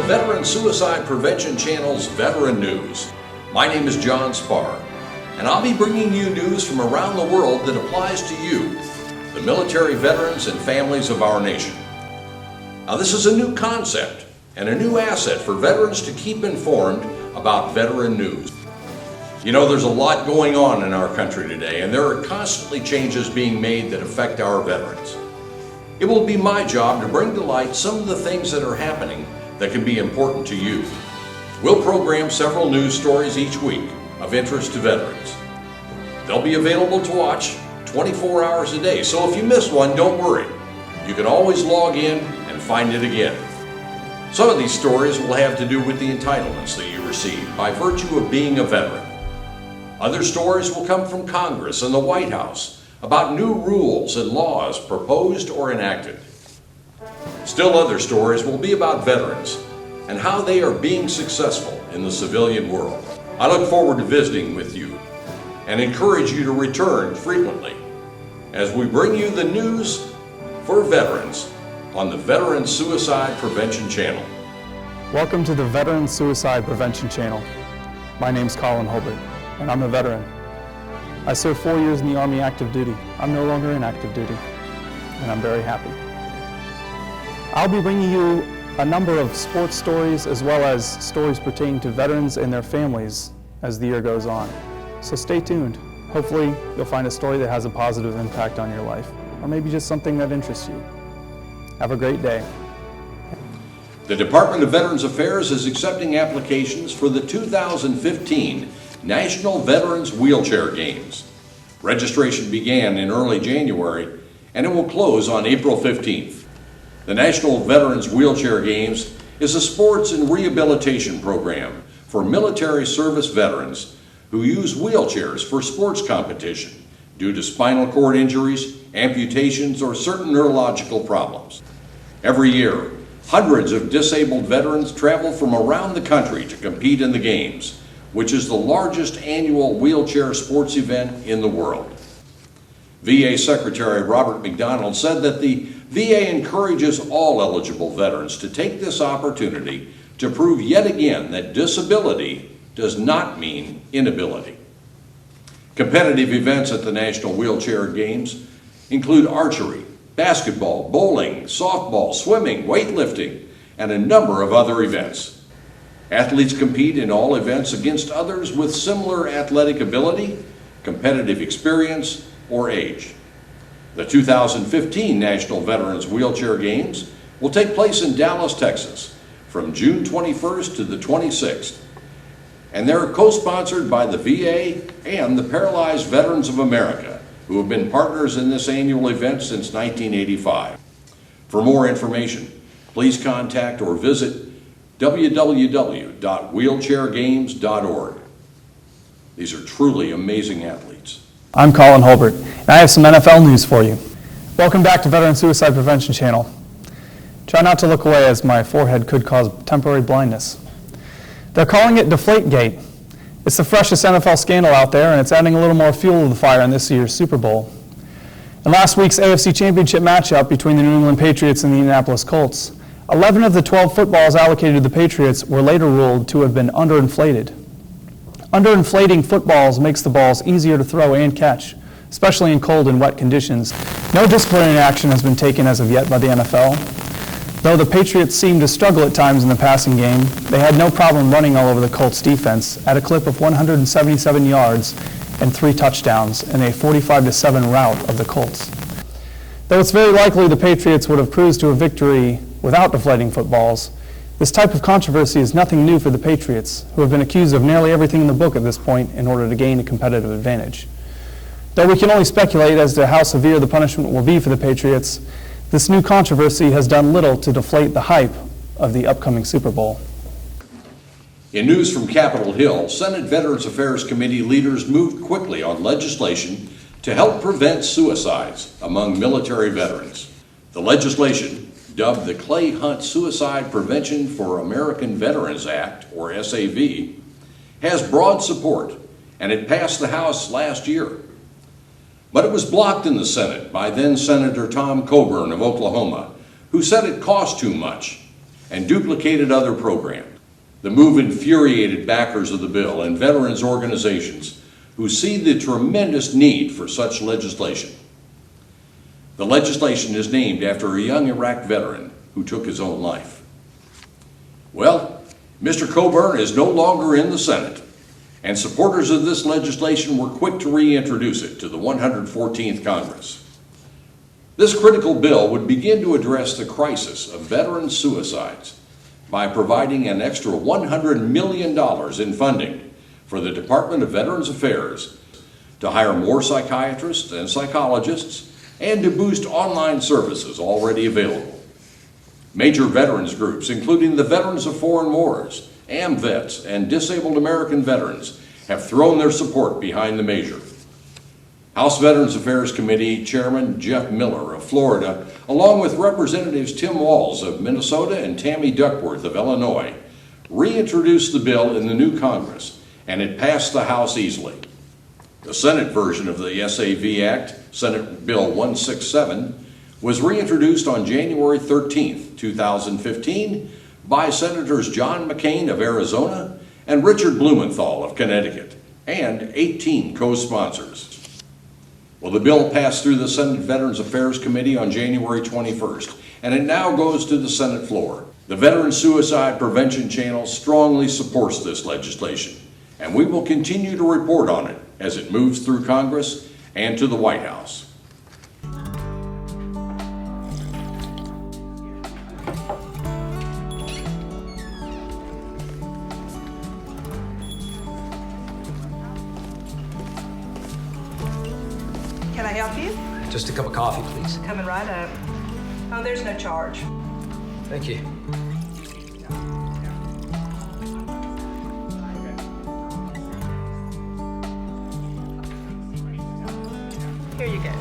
Veteran Suicide Prevention Channel's Veteran News. My name is John Spahr, and I'll be bringing you news from around the world that applies to you, the military veterans and families of our nation. Now, this is a new concept and a new asset for veterans to keep informed about veteran news. You know, there's a lot going on in our country today, and there are constantly changes being made that affect our veterans. It will be my job to bring to light some of the things that are happening that can be important to you. We'll program several news stories each week of interest to veterans. They'll be available to watch 24 hours a day, so if you miss one, don't worry. You can always log in and find it again. Some of these stories will have to do with the entitlements that you receive by virtue of being a veteran. Other stories will come from Congress and the White House about new rules and laws proposed or enacted. Still other stories will be about veterans and how they are being successful in the civilian world. I look forward to visiting with you and encourage you to return frequently as we bring you the news for veterans on the Veteran Suicide Prevention Channel. Welcome to the Veteran Suicide Prevention Channel. My name's Collin Hulbert, and I'm a veteran. I served 4 years in the Army active duty. I'm no longer in active duty, and I'm very happy. I'll be bringing you a number of sports stories as well as stories pertaining to veterans and their families as the year goes on. So stay tuned. Hopefully you'll find a story that has a positive impact on your life, or maybe just something that interests you. Have a great day. The Department of Veterans Affairs is accepting applications for the 2015 National Veterans Wheelchair Games. Registration began in early January and it will close on April 15th. The National Veterans Wheelchair Games is a sports and rehabilitation program for military service veterans who use wheelchairs for sports competition due to spinal cord injuries, amputations, or certain neurological problems. Every year, hundreds of disabled veterans travel from around the country to compete in the Games, which is the largest annual wheelchair sports event in the world. VA Secretary Robert McDonald said that the VA encourages all eligible veterans to take this opportunity to prove yet again that disability does not mean inability. Competitive events at the National Wheelchair Games include archery, basketball, bowling, softball, swimming, weightlifting, and a number of other events. Athletes compete in all events against others with similar athletic ability, competitive experience, or age. The 2015 National Veterans Wheelchair Games will take place in Dallas, Texas, from June 21st to the 26th. And they're co-sponsored by the VA and the Paralyzed Veterans of America, who have been partners in this annual event since 1985. For more information, please contact or visit www.wheelchairgames.org. These are truly amazing athletes. I'm Collin Hulbert, and I have some NFL news for you. Welcome back to Veteran Suicide Prevention Channel. Try not to look away as my forehead could cause temporary blindness. They're calling it Deflategate. It's the freshest NFL scandal out there, and it's adding a little more fuel to the fire in this year's Super Bowl. In last week's AFC Championship matchup between the New England Patriots and the Indianapolis Colts, 11 of the 12 footballs allocated to the Patriots were later ruled to have been underinflated. Underinflating footballs makes the balls easier to throw and catch, especially in cold and wet conditions. No disciplinary action has been taken as of yet by the NFL. Though the Patriots seemed to struggle at times in the passing game, they had no problem running all over the Colts defense at a clip of 177 yards and 3 touchdowns in a 45-7 rout of the Colts. Though it's very likely the Patriots would have cruised to a victory without deflating footballs, this type of controversy is nothing new for the Patriots, who have been accused of nearly everything in the book at this point in order to gain a competitive advantage. Though we can only speculate as to how severe the punishment will be for the Patriots, this new controversy has done little to deflate the hype of the upcoming Super Bowl. In news from Capitol Hill, Senate Veterans Affairs Committee leaders moved quickly on legislation to help prevent suicides among military veterans. The legislation, dubbed the Clay Hunt Suicide Prevention for American Veterans Act, or SAV, has broad support, and it passed the House last year. But it was blocked in the Senate by then Senator Tom Coburn of Oklahoma, who said it cost too much and duplicated other programs. The move infuriated backers of the bill and veterans organizations who see the tremendous need for such legislation. The legislation is named after a young Iraq veteran who took his own life. Well, Mr. Coburn is no longer in the Senate, and supporters of this legislation were quick to reintroduce it to the 114th Congress. This critical bill would begin to address the crisis of veteran suicides by providing an extra $100 million in funding for the Department of Veterans Affairs to hire more psychiatrists and psychologists and to boost online services already available. Major veterans groups, including the Veterans of Foreign Wars, AMVETS, and Disabled American Veterans, have thrown their support behind the measure. House Veterans Affairs Committee Chairman Jeff Miller of Florida, along with Representatives Tim Walz of Minnesota and Tammy Duckworth of Illinois, reintroduced the bill in the new Congress, and it passed the House easily. The Senate version of the SAV Act, Senate Bill 167, was reintroduced on January 13, 2015, by Senators John McCain of Arizona and Richard Blumenthal of Connecticut, and 18 co-sponsors. Well, the bill passed through the Senate Veterans Affairs Committee on January 21st, and it now goes to the Senate floor. The Veteran Suicide Prevention Channel strongly supports this legislation, and we will continue to report on it as it moves through Congress and to the White House. Can I help you? Just a cup of coffee, please. Coming right up. Oh, there's no charge. Thank you. Here you go.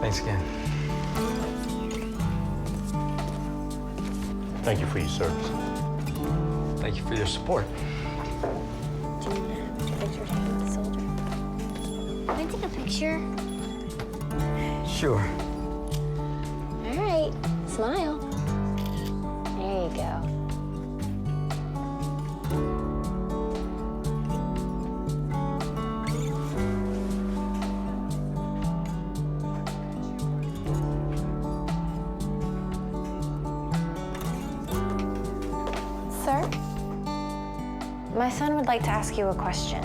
Thanks again. Thank you for your service. Thank you for your support. Do you have a picture taken with the soldier? Can I take a picture? Sure. All right, smile. There you go. Sir, my son would like to ask you a question.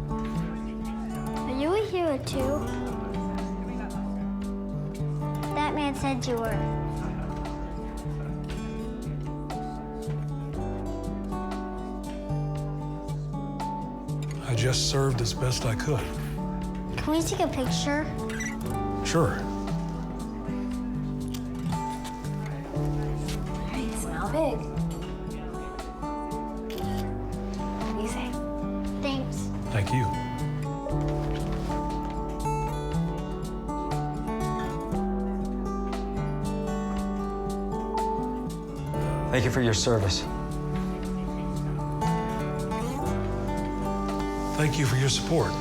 Are you a hero too? That man said you were. I just served as best I could. Can we take a picture? Sure. All right, smile big. What do you say? Thanks. Thank you. Thank you for your service. Thank you for your support.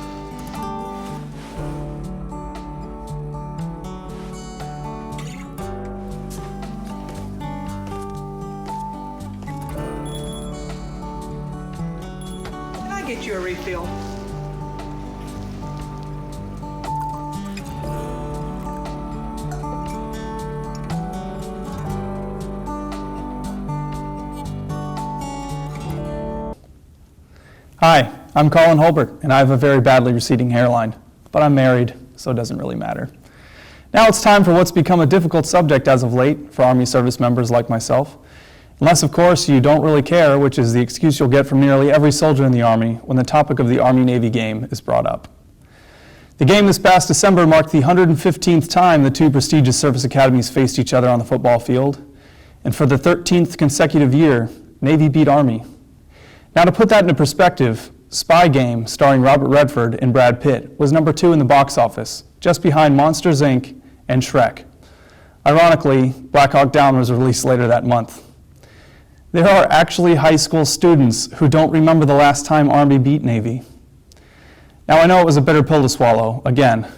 Can I get you a refill? Hi, I'm Collin Hulbert, and I have a very badly receding hairline, but I'm married, so it doesn't really matter. Now it's time for what's become a difficult subject as of late for Army service members like myself. Unless, of course, you don't really care, which is the excuse you'll get from nearly every soldier in the Army when the topic of the Army-Navy game is brought up. The game this past December marked the 115th time the two prestigious service academies faced each other on the football field, and for the 13th consecutive year, Navy beat Army. Now, to put that into perspective, Spy Game, starring Robert Redford and Brad Pitt, was number 2 in the box office, just behind Monsters, Inc. and Shrek. Ironically, Black Hawk Down was released later that month. There are actually high school students who don't remember the last time Army beat Navy. Now, I know it was a bitter pill to swallow, again,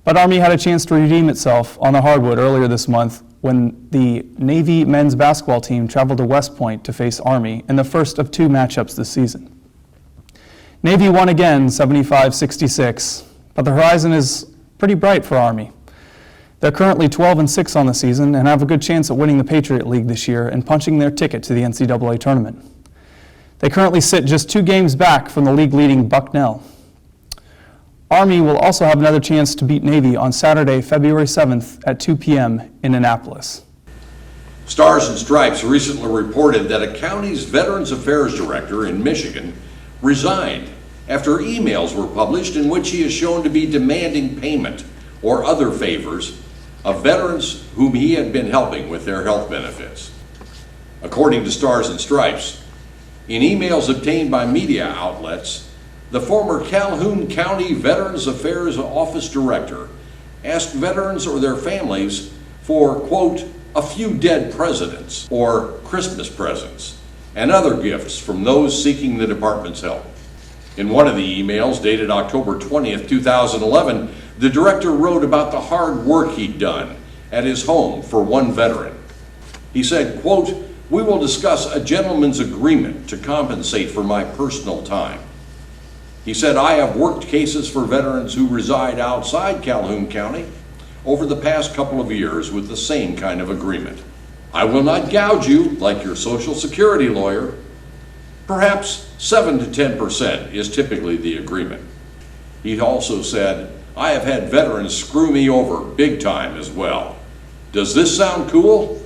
but Army had a chance to redeem itself on the hardwood earlier this month when the Navy men's basketball team traveled to West Point to face Army in the first of 2 matchups this season. Navy won again, 75-66, but the horizon is pretty bright for Army. They're currently 12-6 on the season and have a good chance at winning the Patriot League this year and punching their ticket to the NCAA tournament. They currently sit just 2 games back from the league-leading Bucknell. Army will also have another chance to beat Navy on Saturday, February 7th at 2 p.m. in Annapolis. Stars and Stripes recently reported that a county's Veterans Affairs director in Michigan resigned after emails were published in which he is shown to be demanding payment or other favors of veterans whom he had been helping with their health benefits. According to Stars and Stripes, in emails obtained by media outlets, the former Calhoun County Veterans Affairs Office Director asked veterans or their families for, quote, a few dead presidents or Christmas presents and other gifts from those seeking the department's help. In one of the emails dated October 20th, 2011, the director wrote about the hard work he'd done at his home for one veteran. He said, quote, we will discuss a gentleman's agreement to compensate for my personal time. He said, I have worked cases for veterans who reside outside Calhoun County over the past couple of years with the same kind of agreement. I will not gouge you like your Social Security lawyer. Perhaps 7 to 10% is typically the agreement. He also said, I have had veterans screw me over big time as well. Does this sound cool?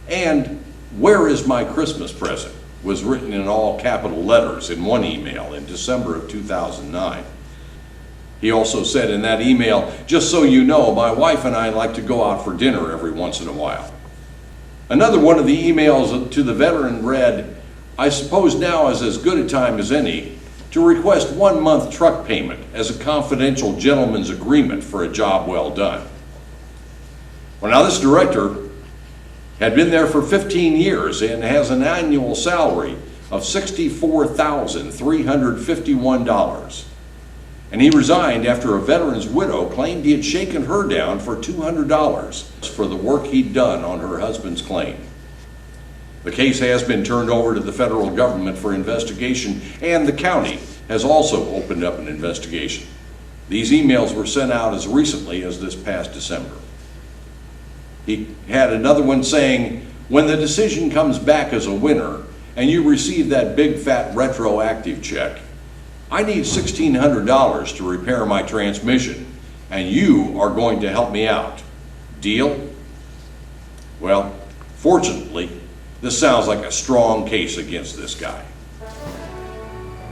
And where is my Christmas present? Was written in all capital letters in one email in December of 2009. He also said in that email, just so you know, my wife and I like to go out for dinner every once in a while. Another one of the emails to the veteran read, I suppose now is as good a time as any to request 1 month truck payment as a confidential gentleman's agreement for a job well done. Well, now this director had been there for 15 years and has an annual salary of $64,351. And he resigned after a veteran's widow claimed he had shaken her down for $200 for the work he'd done on her husband's claim. The case has been turned over to the federal government for investigation, and the county has also opened up an investigation. These emails were sent out as recently as this past December. He had another one saying, when the decision comes back as a winner and you receive that big fat retroactive check, I need $1,600 to repair my transmission, and you are going to help me out. Deal? Well, fortunately, this sounds like a strong case against this guy.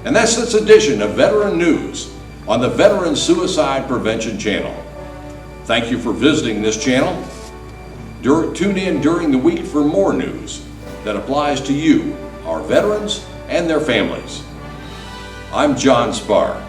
And that's this edition of Veteran News on the Veteran Suicide Prevention Channel. Thank you for visiting this channel. Tune in during the week for more news that applies to you, our veterans, and their families. I'm John Spahr.